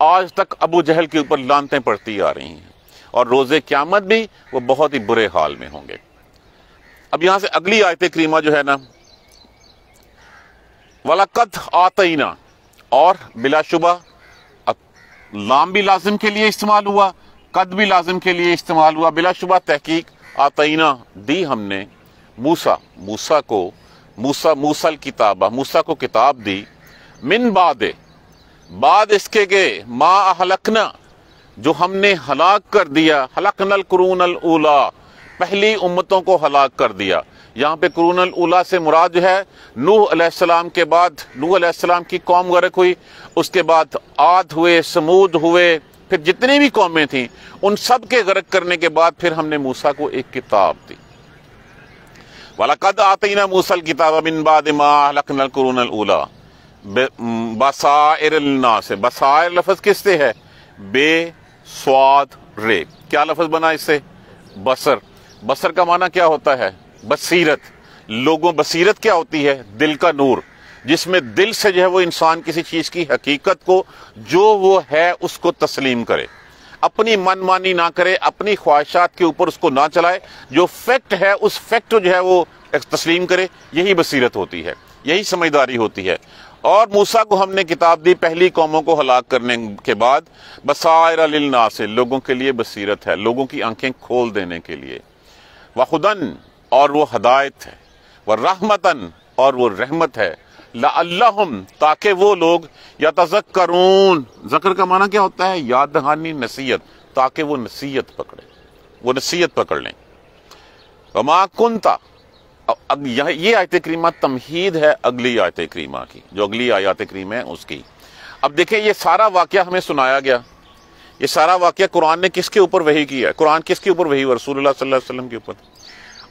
آج تک ابو جہل کے اوپر لعنتیں پڑتی آ رہی ہیں، اور روز قیامت بھی وہ بہت ہی برے حال میں ہوں گے۔ اب یہاں سے اگلی آیت کریمہ جو ہے نا، وَلَقَدْ آتَيْنَا، اور بلا شبہ لام بھی لازم کے لیے استعمال ہوا، قد بھی لازم کے لیے استعمال ہوا، بلا شبہ تحقیق آتینا دی ہم نے موسیٰ کو الکتابہ، موسیٰ کو کتاب دی، من بعد اس کے گئے ما اہلکنا، جو ہم نے ہلاک کر دیا، ہلکنا القرون الاولی، پہلی امتوں کو ہلاک کر دیا۔ یہاں پہ قرون الاولی سے مراد جو ہے نوح علیہ السلام کے بعد، نوح علیہ السلام کی قوم غرق ہوئی، اس کے بعد عاد ہوئے، سمود ہوئے، پھر جتنی بھی قومیں تھیں ان سب کے غرق کرنے کے بعد پھر ہم نے موسیٰ کو ایک کتاب دی۔ وَلَقَدْ آتَيْنَا مُوسَى الْكِتَابَ مِن بَعْدِ مَا أَهْلَكْنَا الْقُرُونَ الْأُولَىٰ بَصَائِرَ لِلنَّاسِ، بصائر لفظ کس سے ہے؟ بے سواد رے، کیا لفظ بنا اس سے؟ بصر کا معنی کیا ہوتا ہے؟ بصیرت۔ بصیرت کیا ہوتی ہے؟ دل کا نور، جس میں دل سے جو ہے وہ انسان کسی چیز کی حقیقت کو جو وہ ہے اس کو تسلیم کرے، اپنی من مانی نہ کرے، اپنی خواہشات کے اوپر اس کو نہ چلائے، جو فیکٹ ہے اس فیکٹ جو ہے وہ تسلیم کرے، یہی بصیرت ہوتی ہے، یہی سمجھداری ہوتی ہے۔ اور موسیٰ کو ہم نے کتاب دی پہلی قوموں کو ہلاک کرنے کے بعد، بصائر للناس، لوگوں کے لیے بصیرت ہے، لوگوں کی آنکھیں کھول دینے کے لیے، وہدن، اور وہ ہدایت ہے، ورحمتن، اور وہ رحمت ہے، لعلہم، تاکہ وہ لوگ یتذکرون، ذکر کا معنی کیا ہوتا ہے؟ یاد دہانی، نصیحت، تاکہ وہ نصیحت پکڑ لیں۔ وما کنتا، یہ آیت کریمہ تمہید ہے اگلی آیت کریمہ کی، جو اگلی آیات کریمہ ہے اس کی۔ اب دیکھیں یہ سارا واقعہ ہمیں سنایا گیا، یہ سارا واقعہ قرآن نے کس کے اوپر وحی کیا ہے؟ قرآن کس کے اوپر وحی ہوا؟ رسول اللہ صلی اللہ علیہ وسلم کے اوپر۔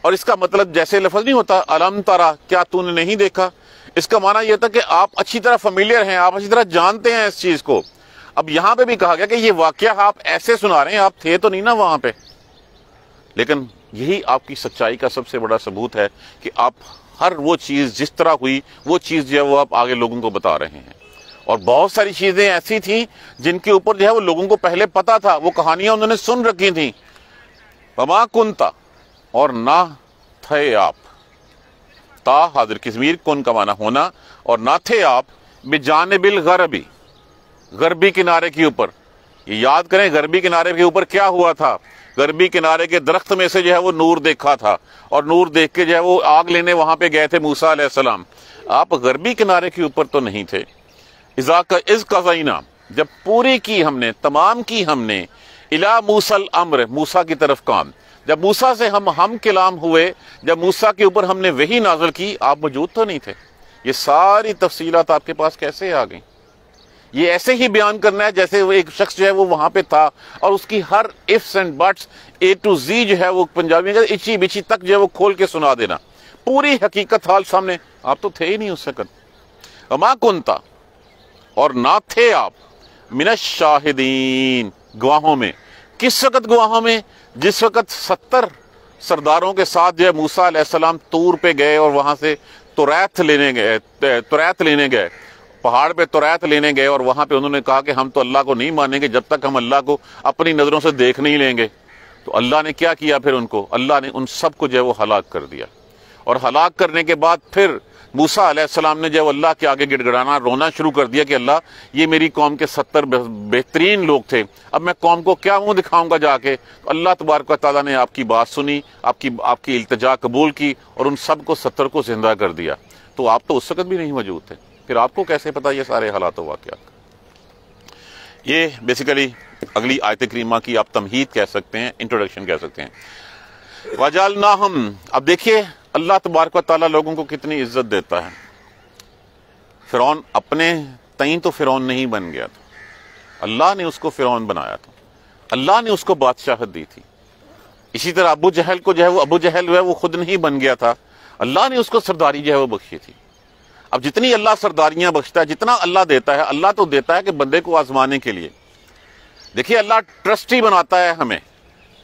اور اس کا مطلب جیسے لفظ نہیں ہوتا الم ترا، کیا تو نے نہیں دیکھا، اس کا معنی یہ تھا کہ آپ اچھی طرح فیملیئر ہیں، آپ اچھی طرح جانتے ہیں اس چیز کو۔ اب یہاں پہ بھی کہا گیا کہ یہ واقعہ آپ ایسے سنا رہے ہیں، آپ تھے تو نہیں نا وہاں پہ، لیکن یہی آپ کی سچائی کا سب سے بڑا ثبوت ہے کہ آپ ہر وہ چیز جس طرح ہوئی وہ چیز جو ہے وہ آپ آگے لوگوں کو بتا رہے ہیں۔ اور بہت ساری چیزیں ایسی تھیں جن کے اوپر جو ہے وہ لوگوں کو پہلے پتا تھا، وہ کہانیاں انہوں نے سن رکھی تھیں۔ وما کنتا، اور نہ تھے آپ، تا حاضر کی ضمیر، کن کا معنی ہونا، اور نہ تھے آپ، بجانب الغربی، غربی کنارے کے اوپر۔ یہ یاد کریں غربی کنارے کے اوپر کیا ہوا تھا؟ غربی کنارے کے درخت میں سے جو ہے وہ نور دیکھا تھا، اور نور دیکھ کے جو ہے وہ آگ لینے وہاں پہ گئے تھے موسیٰ علیہ السلام۔ آپ غربی کنارے کے اوپر تو نہیں تھے۔ اذ قضینا، جب پوری کی ہم نے، تمام کی ہم نے، الی موسیٰ الامر، موسیٰ کی طرف کام، جب موسیٰ سے ہم کلام ہوئے، جب موسیٰ کے اوپر ہم نے وحی نازل کی، آپ موجود تو نہیں تھے۔ یہ ساری تفصیلات آپ کے پاس کیسے آ گئیں؟ یہ ایسے ہی بیان کرنا ہے جیسے وہ ایک شخص جو ہے وہ وہاں پہ تھا، اور اس کی ہر ifs and buts A to Z جو ہے وہ پنجابی میں اچھی بچھی تک جو ہے وہ کھول کے سنا دینا، پوری حقیقت حال سامنے۔ آپ تو تھے ہی نہیں اس وقت۔ وما کنتا، اور نہ تھے آپ، من الشاہدین، گواہوں میں۔ کس وقت گواہوں میں؟ جس وقت 70 سرداروں کے ساتھ جو ہے موسیٰ علیہ السلام طور پہ گئے اور وہاں سے توریت لینے گئے، پہاڑ پہ توریت لینے گئے، اور وہاں پہ انہوں نے کہا کہ ہم تو اللہ کو نہیں مانیں گے جب تک ہم اللہ کو اپنی نظروں سے دیکھ نہیں لیں گے۔ تو اللہ نے کیا کیا پھر ان کو؟ اللہ نے ان سب کو جو ہے وہ ہلاک کر دیا، اور ہلاک کرنے کے بعد پھر موسیٰ علیہ السلام نے جو اللہ کے آگے گڑ گڑانا، رونا شروع کر دیا کہ اللہ یہ میری قوم کے 70 بہترین لوگ تھے، اب میں قوم کو کیا منہ دکھاؤں گا جا کے؟ تو اللہ تبارک و تعالیٰ نے آپ کی بات سنی، آپ کی التجا قبول کی، اور ان سب کو 70 کو زندہ کر دیا۔ تو آپ تو اس وقت بھی نہیں موجود تھے، پھر آپ کو کیسے پتا یہ سارے حالات و واقعات؟ یہ بیسیکلی اگلی آیت کریمہ کی آپ تمہید کہہ سکتے ہیں، انٹروڈکشن کہہ سکتے ہیں۔ وَجَعَلْنَاهُمْ، اب دیکھیے اللہ تبارک و تعالیٰ لوگوں کو کتنی عزت دیتا ہے۔ فرعون اپنے تئیں تو فرعون نہیں بن گیا تھا، اللہ نے اس کو فرعون بنایا تھا، اللہ نے اس کو بادشاہت دی تھی۔ اسی طرح ابو جہل کو جو ہے وہ ابو جہل وہ خود نہیں بن گیا تھا، اللہ نے اس کو سرداری جو ہے وہ بخشی تھی۔ اب جتنی اللہ سرداریاں بخشتا ہے، جتنا اللہ دیتا ہے، اللہ تو دیتا ہے کہ بندے کو آزمانے کے لیے۔ دیکھیے اللہ ٹرسٹی بناتا ہے ہمیں،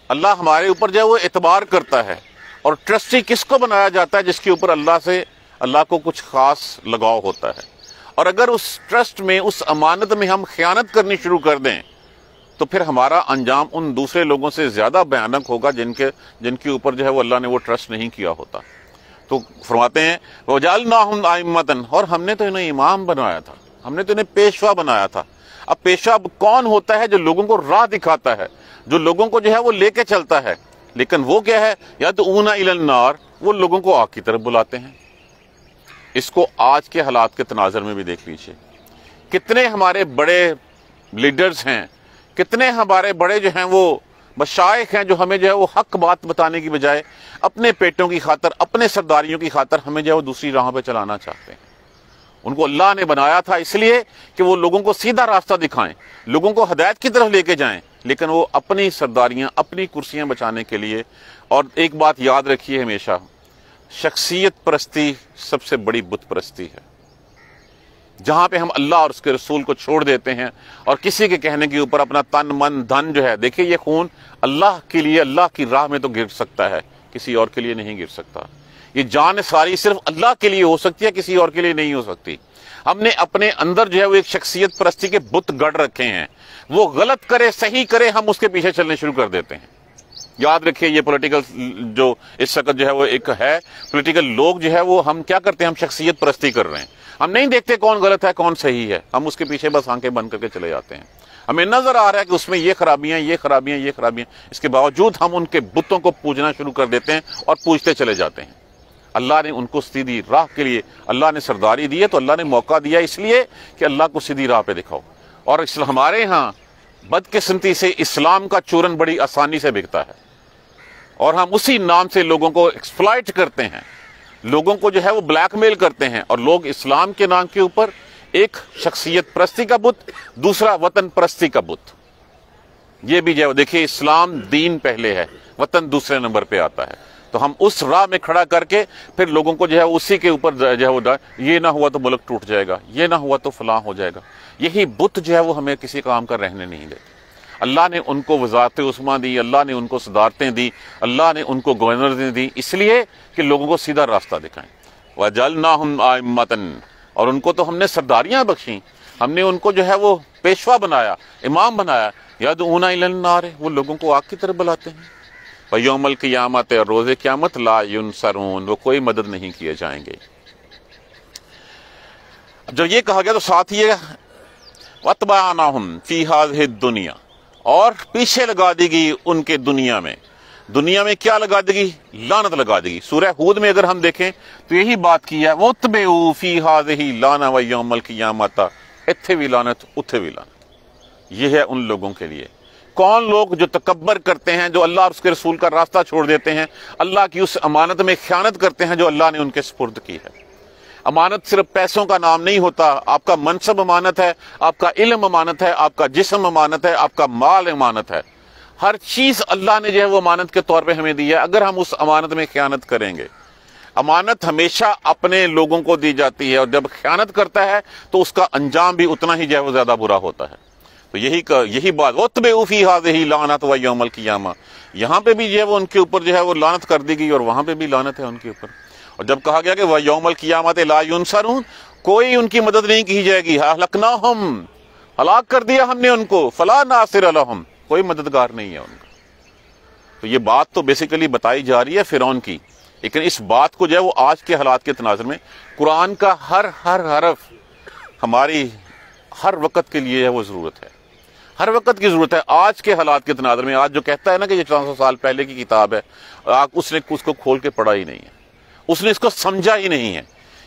اللہ ہمارے اوپر جو ہے وہ اعتبار کرتا ہے۔ اور ٹرسٹی کس کو بنایا جاتا ہے؟ جس کے اوپر اللہ کو کچھ خاص لگاؤ ہوتا ہے۔ اور اگر اس ٹرسٹ میں، اس امانت میں ہم خیانت کرنی شروع کر دیں تو پھر ہمارا انجام ان دوسرے لوگوں سے زیادہ بھیانک ہوگا جن کے اوپر جو ہے وہ اللہ نے وہ ٹرسٹ نہیں کیا ہوتا۔ تو فرماتے ہیں وَجَعَلْنَاهُمْ أَئِمَّةً، اور ہم نے تو انہیں امام بنایا تھا، ہم نے تو انہیں پیشوا بنایا تھا۔ اب پیشوا کون ہوتا ہے؟ جو لوگوں کو راہ دکھاتا ہے، جو لوگوں کو جو ہے وہ لے کے چلتا ہے، لیکن وہ کیا ہے؟ يَدْعُونَ إِلَى النَّارِ، وہ لوگوں کو آگ کی طرف بلاتے ہیں۔ اس کو آج کے حالات کے تناظر میں بھی دیکھ لیجئے، کتنے ہمارے بڑے لیڈرز ہیں، کتنے ہمارے بڑے جو ہیں وہ مشائخ ہیں جو ہمیں جو ہے وہ حق بات بتانے کی بجائے اپنے پیٹوں کی خاطر، اپنے سرداریوں کی خاطر ہمیں جو ہے وہ دوسری راہ پہ چلانا چاہتے ہیں۔ ان کو اللہ نے بنایا تھا اس لیے کہ وہ لوگوں کو سیدھا راستہ دکھائیں، لوگوں کو ہدایت کی طرف لے کے جائیں، لیکن وہ اپنی سرداریاں، اپنی کرسیاں بچانے کے لیے۔ اور ایک بات یاد رکھیے ہمیشہ، شخصیت پرستی سب سے بڑی بت پرستی ہے۔ جہاں پہ ہم اللہ اور اس کے رسول کو چھوڑ دیتے ہیں اور کسی کے کہنے کے اوپر اپنا تن من دھن جو ہے، دیکھیں یہ خون اللہ کے لیے، اللہ کی راہ میں تو گر سکتا ہے، کسی اور کے لیے نہیں گر سکتا۔ یہ جان ساری صرف اللہ کے لیے ہو سکتی ہے، کسی اور کے لیے نہیں ہو سکتی۔ ہم نے اپنے اندر جو ہے وہ ایک شخصیت پرستی کے بت گڑھ رکھے ہیں، وہ غلط کرے صحیح کرے ہم اس کے پیچھے چلنے شروع کر دیتے ہیں۔ یاد رکھیے یہ پولیٹیکل جو اس وقت جو ہے وہ ایک ہے، پولیٹیکل لوگ جو ہے وہ ہم کیا کرتے ہیں؟ ہم شخصیت پرستی کر رہے ہیں، ہم نہیں دیکھتے کون غلط ہے کون صحیح ہے، ہم اس کے پیچھے بس آنکھیں بند کر کے چلے جاتے ہیں۔ ہمیں نظر آ رہا ہے کہ اس میں یہ خرابیاں، یہ خرابیاں، یہ خرابیاں، اس کے باوجود ہم ان کے بتوں کو پوجنا شروع کر دیتے ہیں اور پوجتے چلے جاتے ہیں۔ اللہ نے ان کو سیدھی راہ کے لیے اللہ نے سرداری دی ہے، تو اللہ نے موقع دیا اس لیے کہ اللہ کو سیدھی راہ پہ دکھاؤ۔ اور ہمارے ہاں بدقسمتی سے اسلام کا چورن بڑی آسانی سے بکتا ہے، اور ہم اسی نام سے لوگوں کو ایکسپلائٹ کرتے ہیں، لوگوں کو جو ہے وہ بلیک میل کرتے ہیں، اور لوگ اسلام کے نام کے اوپر ایک شخصیت پرستی کا بت، دوسرا وطن پرستی کا بت۔ یہ بھی جو ہے دیکھیے، اسلام دین پہلے ہے، وطن دوسرے نمبر پہ آتا ہے۔ تو ہم اس راہ میں کھڑا کر کے پھر لوگوں کو جو ہے اسی کے اوپر جو ہے وہ یہ نہ ہوا تو ملک ٹوٹ جائے گا، یہ نہ ہوا تو فلاں ہو جائے گا، یہی بت جو ہے وہ ہمیں کسی کام کا رہنے نہیں دیتے۔ اللہ نے ان کو وزارت عثمہ دی، اللہ نے ان کو صدارتیں دی، اللہ نے ان کو گورنر دی، اس لیے کہ لوگوں کو سیدھا راستہ دکھائیں۔ وَجَعَلْنَاهُمْ أَئِمَّةً، اور ان کو تو ہم نے سرداریاں بخشیں، ہم نے ان کو جو ہے وہ پیشوا بنایا، امام بنایا۔ يَدْعُونَ إِلَى النَّارِ، وہ لوگوں کو آگ کی طرف بلاتے ہیں۔ وَيَوْمَ الْقِيَامَةِ، اور روز قیامت، لَا يُنصَرُونَ، وہ کوئی مدد نہیں کیے جائیں گے۔ جب یہ کہا گیا تو ساتھ یہ وَاتْبَعْنَاهُمْ فِي هَذِهِ الدُّنْيَا، اور پیچھے لگا دی گئی ان کے دنیا میں کیا لگا دی گئی؟ لعنت لگا دی گئی۔ سورہ ہود میں اگر ہم دیکھیں تو یہی بات کی ہے، وَاتْبِعُوا فِي هَذِهِ اللَّعْنَةَ وَيَوْمَ الْقِيَامَةِ، اتھے بھی لعنت اتھے بھی لعنت۔ یہ ہے ان لوگوں کے لیے۔ کون لوگ؟ جو تکبر کرتے ہیں، جو اللہ اور اس کے رسول کا راستہ چھوڑ دیتے ہیں، اللہ کی اس امانت میں خیانت کرتے ہیں جو اللہ نے ان کے سپرد کی ہے۔ امانت صرف پیسوں کا نام نہیں ہوتا، آپ کا منصب امانت ہے، آپ کا علم امانت ہے، آپ کا جسم امانت ہے، آپ کا مال امانت ہے۔ ہر چیز اللہ نے جو ہے وہ امانت کے طور پہ ہمیں دی ہے، اگر ہم اس امانت میں خیانت کریں گے۔ امانت ہمیشہ اپنے لوگوں کو دی جاتی ہے، اور جب خیانت کرتا ہے تو اس کا انجام بھی اتنا ہی جو ہے وہ زیادہ برا ہوتا ہے۔ تو یہی بات وَاتْبِعُوا فِي هَذِهِ اللَّعْنَةَ وَيَوْمَ الْقِيَامَةِ، یہاں پہ بھی جو ہے وہ ان کے اوپر جو ہے وہ لعنت کر دی گئی، اور وہاں پہ بھی لعنت ہے ان کے اوپر۔ اور جب کہا گیا کہ وَيَوْمَ الْقِيَامَةِ لَا يُنصَرُونَ، کوئی ان کی مدد نہیں کی جائے گی۔ أَهْلَكْنَاهُمْ، ہلاک کر دیا ہم نے ان کو، فَلَا نَاصِرَ لَهُمْ، کوئی مددگار نہیں ہے ان کا۔ تو یہ بات تو بیسیکلی بتائی جا رہی ہے فرعون کی، لیکن اس بات کو جو ہے وہ آج کے حالات کے تناظر میں قرآن کا ہر حرف ہماری ہر وقت کے لیے ہے وہ ضرورت ہے، ہر وقت کی ضرورت ہے۔ آج کے حالات کے تناظر میں، آج جو کہتا ہے نا کہ یہ 400 سال پہلے کی کتاب ہے، اس نے اس کو کھول کے پڑھا ہی نہیں ہے، اس نے اس کو سمجھا ہی نہیں ہے۔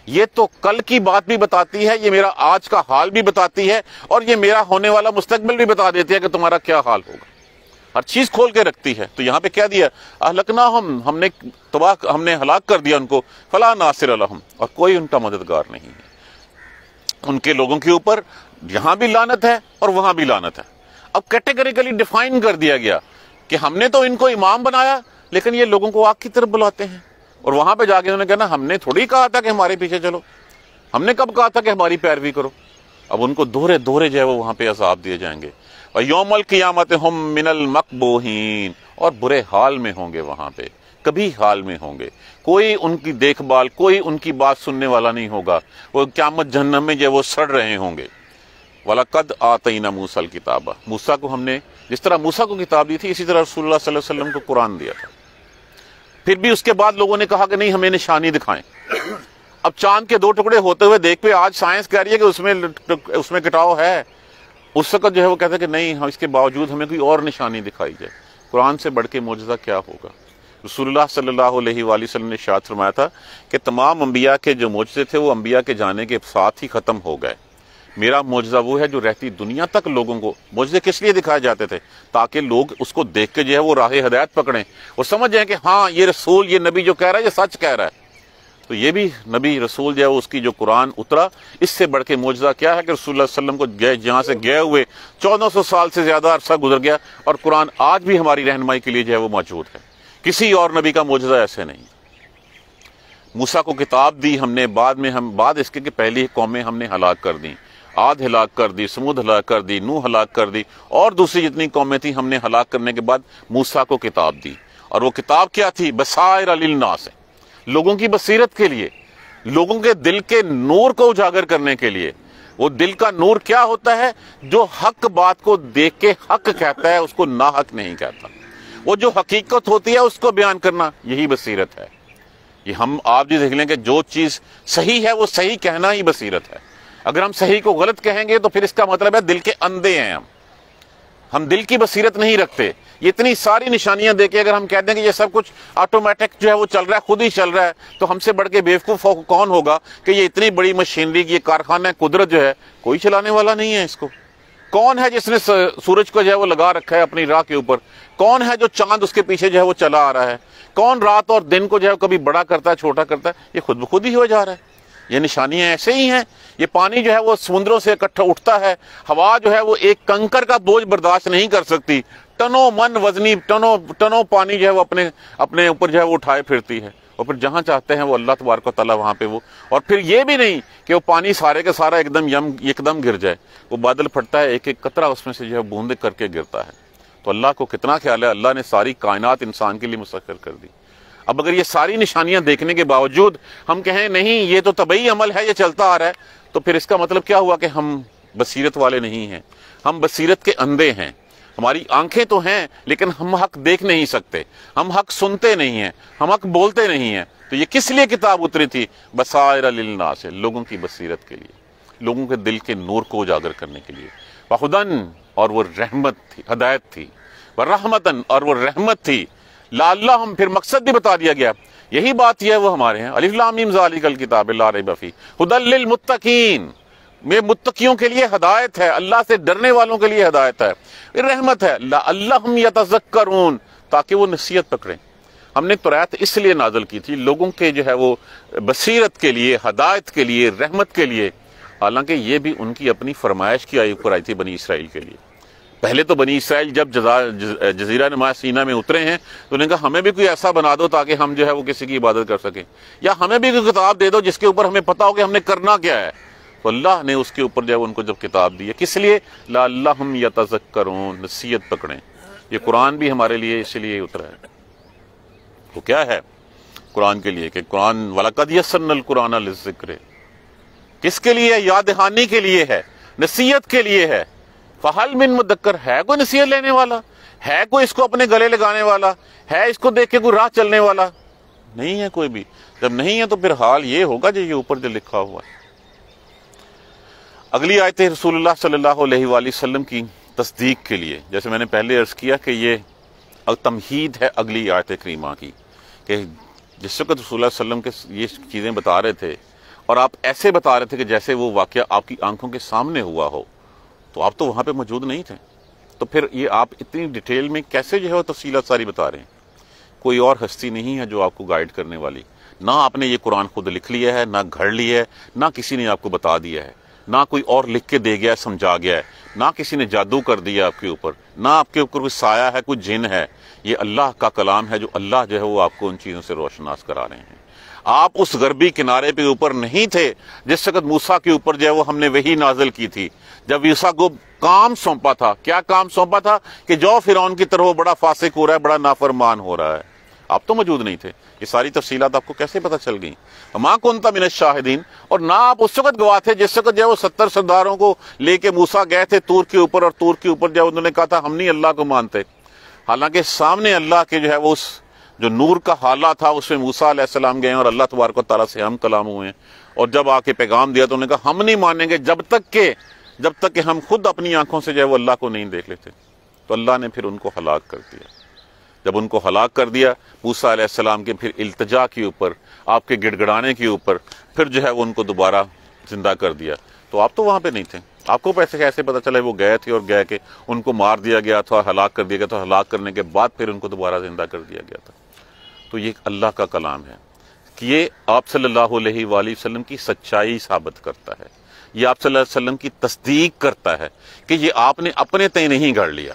یہ تو کل کی بات بھی بتاتی ہے، یہ میرا آج کا حال بھی بتاتی ہے، اور یہ میرا ہونے والا مستقبل بھی بتا دیتی ہے کہ تمہارا کیا حال ہوگا۔ ہر چیز کھول کے رکھتی ہے۔ تو یہاں پہ کیا دیا؟ اہلکناہم، ہم نے ہلاک کر دیا ان کو، فلا ناصر لہم، اور کوئی ان کا مددگار نہیں ہے۔ ان کے لوگوں کے اوپر یہاں بھی لعنت ہے اور وہاں بھی لعنت ہے۔ اب کیٹیگریکلی ڈیفائن کر دیا گیا کہ ہم نے تو ان کو امام بنایا، لیکن یہ لوگوں کو آگ کی طرف بلاتے ہیں، اور وہاں پہ جا کے انہوں نے کہنا ہم نے تھوڑی کہا تھا کہ ہمارے پیچھے چلو، ہم نے کب کہا تھا کہ ہماری پیروی کرو۔ اب ان کو دوہرے جو ہے وہ وہاں پہ عذاب دیے جائیں گے۔ وَيَوْمَ الْقِيَامَةِ هُمْ مِنَ الْمَقْبُوحِينَ، اور برے حال میں ہوں گے وہاں پہ، کبھی حال میں ہوں گے، کوئی ان کی دیکھ بھال، کوئی ان کی بات سننے والا نہیں ہوگا، وہ قیامت جہنم میں جو وہ سڑ رہے ہوں گے۔ وَلَقَدْ آتَيْنَا مُوسَى الْكِتَابَ، موسیٰ کو ہم نے جس طرح موسیٰ کو کتاب دی تھی، اسی طرح رسول اللہ صلی اللہ علیہ وسلم کو قرآن دیا تھا۔ پھر بھی اس کے بعد لوگوں نے کہا کہ نہیں، ہمیں نشانی دکھائیں۔ اب چاند کے 2 ٹکڑے ہوتے ہوئے دیکھ پہ آج سائنس کہہ رہی ہے کہ اس میں کٹاؤ ہے، اس وقت جو ہے وہ کہتے ہیں کہ نہیں، ہم اس کے باوجود ہمیں کوئی اور نشانی دکھائی جائے۔ قرآن سے بڑھ کے معجزہ کیا ہوگا؟ رسول اللہ صلی اللہ علیہ وآلہ وسلم نے ارشاد فرمایا تھا کہ تمام انبیاء کے جو معجزے تھے وہ انبیاء کے جانے کے ساتھ ہی ختم ہو گئے، میرا معجزہ وہ ہے جو رہتی دنیا تک لوگوں کو۔ معجزے کس لیے دکھائے جاتے تھے؟ تاکہ لوگ اس کو دیکھ کے جو ہے وہ راہ ہدایت پکڑیں، وہ سمجھ جائیں کہ ہاں یہ رسول، یہ نبی جو کہہ رہا ہے یہ سچ کہہ رہا ہے۔ تو یہ بھی نبی رسول جو ہے اس کی جو قرآن اترا، اس سے بڑھ کے معجزہ کیا ہے کہ رسول اللہ صلی اللہ علیہ وسلم کو جہاں سے گئے ہوئے 1400 سال سے زیادہ عرصہ گزر گیا، اور قرآن آج بھی ہماری رہنمائی کے لیے جو ہے وہ موجود ہے۔ کسی اور نبی کا معجزہ ایسے نہیں۔ موسیٰ کو کتاب دی ہم نے، بعد اس کے کہ پہلی قومیں ہم نے ہلاک کر دیں، عاد ہلاک کر دی، سمود ہلاک کر دی، نوح ہلاک کر دی، اور دوسری جتنی قومیں تھیں ہم نے ہلاک کرنے کے بعد موسیٰ کو کتاب دی۔ اور وہ کتاب کیا تھی؟ بصائر للناس، لوگوں کی بصیرت کے لیے، لوگوں کے دل کے نور کو اجاگر کرنے کے لیے۔ وہ دل کا نور کیا ہوتا ہے؟ جو حق بات کو دیکھ کے حق کہتا ہے، اس کو ناحق نہیں کہتا۔ وہ جو حقیقت ہوتی ہے اس کو بیان کرنا، یہی بصیرت ہے۔ یہ ہم آپ دیکھ لیں کہ جو چیز صحیح ہے وہ صحیح کہنا ہی بصیرت ہے۔ اگر ہم صحیح کو غلط کہیں گے تو پھر اس کا مطلب ہے دل کے اندھے ہیں ہم دل کی بصیرت نہیں رکھتے۔ یہ اتنی ساری نشانیاں دے کے اگر ہم کہتے ہیں کہ یہ سب کچھ آٹومیٹک جو ہے وہ چل رہا ہے، خود ہی چل رہا ہے، تو ہم سے بڑھ کے بیوقوف کون ہوگا کہ یہ اتنی بڑی مشینری کی، یہ کارخانہ قدرت جو ہے کوئی چلانے والا نہیں ہے اس کو۔ کون ہے جس نے سورج کو جو ہے وہ لگا رکھا ہے اپنی راہ کے اوپر؟ کون ہے جو چاند اس کے پیچھے جو ہے وہ چلا آ رہا ہے؟ کون رات اور دن کو جو ہے کبھی بڑا کرتا ہے، چھوٹا کرتا ہے؟ یہ خود بخود ہی ہو جا رہا ہے۔ یہ نشانیاں ایسے ہی ہیں۔ یہ پانی جو ہے وہ سمندروں سے اکٹھا اٹھتا ہے، ہوا جو ہے وہ ایک کنکر کا بوجھ برداشت نہیں کر سکتی، ٹنوں من وزنی، ٹنوں پانی جو ہے وہ اپنے اوپر جو ہے وہ اٹھائے پھرتی ہے، اور پھر جہاں چاہتے ہیں وہ اللہ تبارک و تعالیٰ وہاں پہ وہ، اور پھر یہ بھی نہیں کہ وہ پانی سارے کا سارا ایک دم گر جائے، وہ بادل پھٹتا ہے، ایک ایک قطرہ اس میں سے جو ہے بوندے کر کے گرتا ہے۔ تو اللہ کو کتنا خیال ہے، اللہ نے ساری کائنات انسان کے لیے مسخر کر دی۔ اب اگر یہ ساری نشانیاں دیکھنے کے باوجود ہم کہیں نہیں یہ تو طبعی عمل ہے، یہ چلتا آ رہا ہے، تو پھر اس کا مطلب کیا ہوا کہ ہم بصیرت والے نہیں ہیں، ہم بصیرت کے اندھے ہیں۔ ہماری آنکھیں تو ہیں لیکن ہم حق دیکھ نہیں سکتے، ہم حق سنتے نہیں ہیں، ہم حق بولتے نہیں ہیں۔ تو یہ کس لیے کتاب اتری تھی؟ بصائر للناس، لوگوں کی بصیرت کے لیے، لوگوں کے دل کے نور کو اجاگر کرنے کے لیے۔ وہدن، اور وہ رحمت تھی، ہدایت تھی، ورحمتن، اور وہ رحمت تھی، لعلہم، پھر مقصد بھی بتا دیا گیا۔ یہی بات یہ ہے وہ ہمارے ہیں، الف لام میم ذالک الکتاب لا ریب فیہ ھدی للمتقین، میں متقیوں کے لیے ہدایت ہے، اللہ سے ڈرنے والوں کے لیے ہدایت ہے، رحمت ہے، لعلہم یتذکرون، تاکہ وہ نصیحت پکڑیں۔ ہم نے قرآن اس لیے نازل کی تھی لوگوں کے جو ہے وہ بصیرت کے لیے، ہدایت کے لیے، رحمت کے لیے، حالانکہ یہ بھی ان کی اپنی فرمائش کی اوپر آئی تھی بنی اسرائیل کے لیے۔ پہلے تو بنی اسرائیل جب جزیرہ نما سینا میں اترے ہیں تو انہوں نے کہا ہمیں بھی کوئی ایسا بنا دو تاکہ ہم جو ہے وہ کسی کی عبادت کر سکیں، یا ہمیں بھی کوئی کتاب دے دو جس کے اوپر ہمیں پتا ہو کہ ہم نے کرنا کیا ہے۔ تو اللہ نے اس کے اوپر جو ہے ان کو جب کتاب دی ہے، کس لیے؟ لعلہم یتذکرون، نصیحت پکڑیں۔ یہ قرآن بھی ہمارے لیے اس لیے اترا ہے۔ وہ کیا ہے قرآن کے لیے کہ قرآن وَلَقَدْ يَسَّرْنَا الْقُرْآنَ لِلذِّكْرِ، کس کے لیے؟ یاد دہانی کے لیے ہے، نصیحت کے لیے ہے۔ فَهَلْ مِن مُدَّكِّرٍ، ہے کوئی نصیحت لینے والا؟ ہے کوئی اس کو اپنے گلے لگانے والا؟ ہے اس کو دیکھ کے کوئی راہ چلنے والا؟ نہیں ہے کوئی بھی۔ جب نہیں ہے تو پھر حال یہ ہوگا جو یہ اوپر جو لکھا ہوا ہے۔ اگلی آیت رسول اللہ صلی اللہ علیہ وآلہ وسلم کی تصدیق کے لیے، جیسے میں نے پہلے عرض کیا کہ یہ تمہید ہے اگلی آیت کریمہ کی، کہ جس وقت رسول اللہ صلی اللہ علیہ وسلم کے یہ چیزیں بتا رہے تھے اور آپ ایسے بتا رہے تھے کہ جیسے وہ واقعہ آپ کی آنکھوں کے سامنے ہوا ہو، تو آپ تو وہاں پہ موجود نہیں تھے، تو پھر یہ آپ اتنی ڈیٹیل میں کیسے جو ہے وہ تفصیلات ساری بتا رہے ہیں؟ کوئی اور ہستی نہیں ہے جو آپ کو گائیڈ کرنے والی، نہ آپ نے یہ قرآن خود لکھ لیا ہے، نہ گھڑ لیا ہے، نہ کسی نے آپ کو بتا دیا ہے، نہ کوئی اور لکھ کے دے گیا ہے، سمجھا گیا ہے، نہ کسی نے جادو کر دیا آپ کے اوپر، نہ آپ کے اوپر کوئی سایہ ہے، کوئی جن ہے۔ یہ اللہ کا کلام ہے جو اللہ جو ہے وہ آپ کو ان چیزوں سے روشناس کرا رہے ہیں۔ آپ اس غربی کنارے پہ اوپر نہیں تھے جس وقت موسیٰ کے اوپر جو ہے وہ ہم نے وہی نازل کی تھی، جب موسیٰ کو کام سونپا تھا۔ کیا کام سونپا تھا؟ کہ جو فرعون کی طرح وہ بڑا فاسق ہو رہا ہے، بڑا نافرمان ہو رہا ہے، آپ تو موجود نہیں تھے، یہ ساری تفصیلات آپ کو کیسے پتہ چل گئیں؟ ما کنت من الشاہدین، اور نہ آپ اس وقت گواہ تھے جس وقت جو ہے وہ 70 سرداروں کو لے کے موسیٰ گئے تھے طور کے اوپر، اور طور کے اوپر جو انہوں نے کہا تھا ہم نہیں اللہ کو مانتے، حالانکہ سامنے اللہ کے جو ہے وہ اس جو نور کا حالہ تھا اس میں موسیٰ علیہ السلام گئے اور اللہ تبارک و تعالیٰ سے ہم کلام ہوئے ہیں، اور جب آ کے پیغام دیا تو انہوں نے کہا ہم نہیں مانیں گے جب تک کہ ہم خود اپنی آنکھوں سے جو ہے وہ اللہ کو نہیں دیکھ لیتے۔ تو اللہ نے پھر ان کو ہلاک کر دیا۔ جب ان کو ہلاک کر دیا، موسیٰ علیہ السلام کے پھر التجا کے اوپر، آپ کے گڑ گڑانے کے اوپر، پھر جو ہے وہ ان کو دوبارہ زندہ کر دیا۔ تو آپ تو وہاں پہ نہیں تھے، آپ کو کیسے پتہ چلا وہ گئے تھے اور گئے کہ ان کو مار دیا گیا تھا، ہلاک کر دیا گیا تھا، ہلاک کرنے کے بعد پھر ان کو دوبارہ زندہ کر دیا گیا تھا۔ تو یہ اللہ کا کلام ہے کہ یہ آپ صلی اللہ علیہ وآلہ وسلم کی سچائی ثابت کرتا ہے، یہ آپ صلی اللہ علیہ وسلم کی تصدیق کرتا ہے کہ یہ آپ نے اپنے تئیں نہیں گھڑ لیا،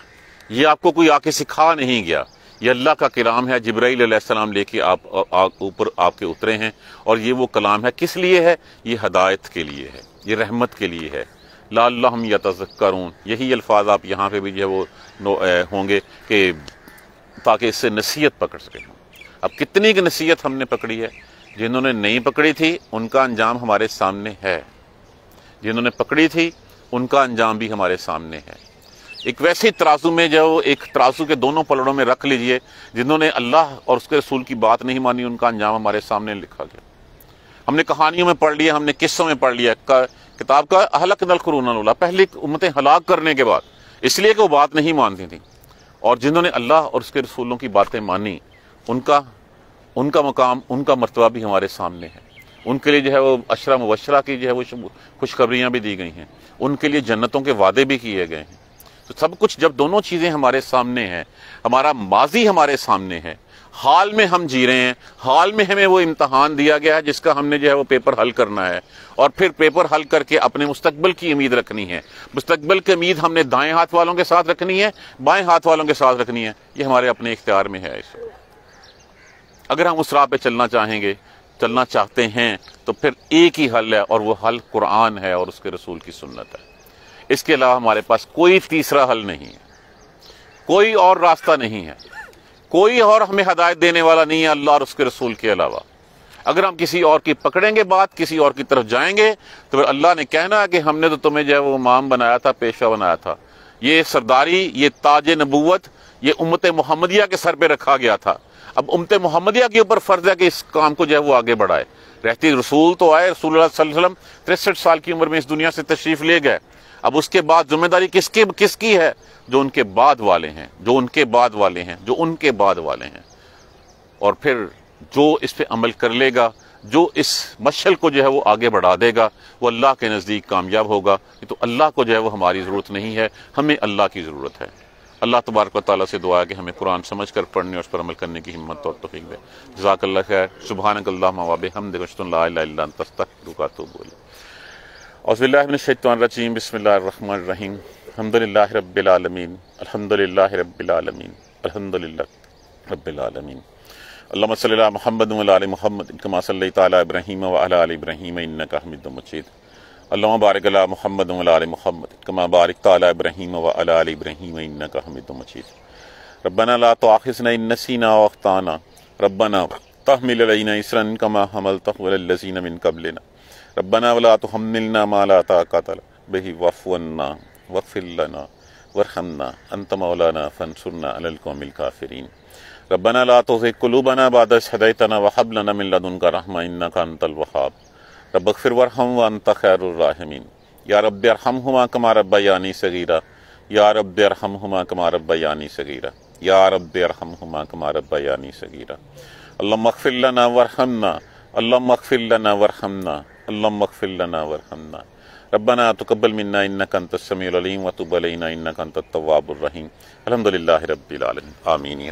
یہ آپ کو کوئی آ کے سکھا نہیں گیا، یہ اللہ کا کلام ہے، جبرائیل علیہ السلام لے کے اوپر آپ کے اترے ہیں، اور یہ وہ کلام ہے کس لیے ہے؟ یہ ہدایت کے لیے ہے، یہ رحمت کے لیے ہے۔ لعلہم یتذکرون، یہی الفاظ آپ یہاں پہ بھی جو ہے وہ ہوں گے کہ تاکہ اس سے نصیحت پکڑ سکیں۔ اب کتنی کی نصیحت ہم نے پکڑی ہے؟ جنہوں نے نہیں پکڑی تھی ان کا انجام ہمارے سامنے ہے، جنہوں نے پکڑی تھی ان کا انجام بھی ہمارے سامنے ہے۔ ایک ویسے ترازو میں جو ایک ترازو کے دونوں پلڑوں میں رکھ لیجئے، جنہوں نے اللہ اور اس کے رسول کی بات نہیں مانی ان کا انجام ہمارے سامنے لکھا گیا۔ ہم نے کہانیوں میں پڑھ لیا، ہم نے قصوں میں پڑھ لیا، کتاب کا اہلکنا القرون الاولیٰ، پہلی امتیں ہلاک کرنے کے بعد، اس لیے کہ وہ بات نہیں مانتی تھیں، اور جنہوں نے اللہ اور اس کے رسولوں کی باتیں مانی ان کا مقام، ان کا مرتبہ بھی ہمارے سامنے ہے۔ ان کے لیے جو ہے وہ عشرہ مبشرہ کی جو ہے وہ خوشخبریاں بھی دی گئی ہیں، ان کے لیے جنتوں کے وعدے بھی کیے گئے ہیں۔ تو سب کچھ جب دونوں چیزیں ہمارے سامنے ہیں، ہمارا ماضی ہمارے سامنے ہے، حال میں ہم جی رہے ہیں، حال میں ہمیں وہ امتحان دیا گیا ہے جس کا ہم نے جو ہے وہ پیپر حل کرنا ہے، اور پھر پیپر حل کر کے اپنے مستقبل کی امید رکھنی ہے۔ مستقبل کی امید ہم نے دائیں ہاتھ والوں کے ساتھ رکھنی ہے، بائیں ہاتھ والوں کے ساتھ رکھنی ہے، یہ ہمارے اپنے اختیار میں ہے۔ اس وقت اگر ہم اس راہ پہ چلنا چاہتے ہیں تو پھر ایک ہی حل ہے، اور وہ حل قرآن ہے اور اس کے رسول کی سنت ہے۔ اس کے علاوہ ہمارے پاس کوئی تیسرا حل نہیں ہے، کوئی اور راستہ نہیں ہے، کوئی اور ہمیں ہدایت دینے والا نہیں ہے اللہ اور اس کے رسول کے علاوہ۔ اگر ہم کسی اور کی پکڑیں گے بات، کسی اور کی طرف جائیں گے، تو پھر اللہ نے کہنا کہ ہم نے تو تمہیں جو ہے وہ امام بنایا تھا، پیشوا بنایا تھا، یہ سرداری، یہ تاج نبوت، یہ امت محمدیہ کے سر پہ رکھا گیا تھا۔ اب امت محمدیہ کے اوپر فرض ہے کہ اس کام کو جو ہے وہ آگے بڑھائے۔ رہتی رسول تو آئے، رسول اللہ صلی اللہ علیہ وسلم 63 سال کی عمر میں اس دنیا سے تشریف لے گئے۔ اب اس کے بعد ذمہ داری کس کی ہے؟ جو ان کے بعد والے ہیں، جو ان کے بعد والے ہیں، جو ان کے بعد والے ہیں۔ اور پھر جو اس پہ عمل کر لے گا، جو اس مشعل کو جو ہے وہ آگے بڑھا دے گا، وہ اللہ کے نزدیک کامیاب ہوگا۔ تو اللہ کو جو ہے وہ ہماری ضرورت نہیں ہے، ہمیں اللہ کی ضرورت ہے۔ اللہ تبارک و تعالیٰ سے دعا ہے کہ ہمیں قرآن سمجھ کر پڑھنے اور اس پر عمل کرنے کی ہمت اور توفیق دے۔ جزاک اللہ خیر۔ سبحانک اللہم و بحمدک، اشہد ان لا الہ الا انت، استغفرک و اتوب الیک۔ اعوذ باللہ من الشیطان الرجیم، بسم اللہ الرحمن الرحیم۔ الحمدللہ رب العالمین، الحمدللہ رب العالمین، الحمدللہ رب العالمین۔ اللہم صلی علی محمد وعلی آل محمد کما صلیت علی ابراہیم وعلی آل ابراہیم انک حمید مجید۔ اللہم بارک علی محمد وعلی آل محمد کما بارکت علی ابراہیم وعلی آل ابراہیم انک حمید مجید۔ ربنا لا تؤاخذنا ان نسینا واخطانا، ربنا تحمل علینا اصرا کما حملته علی الذین من قبلنا، ربنا ولا تحملنا ما لا طاقة به واعف عنا واغفر لنا وارحمنا انت مولانا فانصرنا على القوم الكافرین۔ ربنا لا تزغ قلوبنا بعد إذ هديتنا وهب لنا من لدنك رحمة إنك أنت الوهاب، رب اغفر وارحم وأنت خير الراحمين، یا رب ارحمهما كما ربياني صغيرا، یا رب ارحمهما كما ربياني صغيرا، یا رب ارحمهما كما ربياني صغيرا۔ اللهم اغفر لنا وارحمنا، اللهم اغفر لنا وارحمنا، اللهم اغفر لنا وارحمنا۔ ربنا تقبل منا انك انت السميع العليم وتب علينا انك انت التواب الرحيم۔ الحمد لله رب العالمين، آمين۔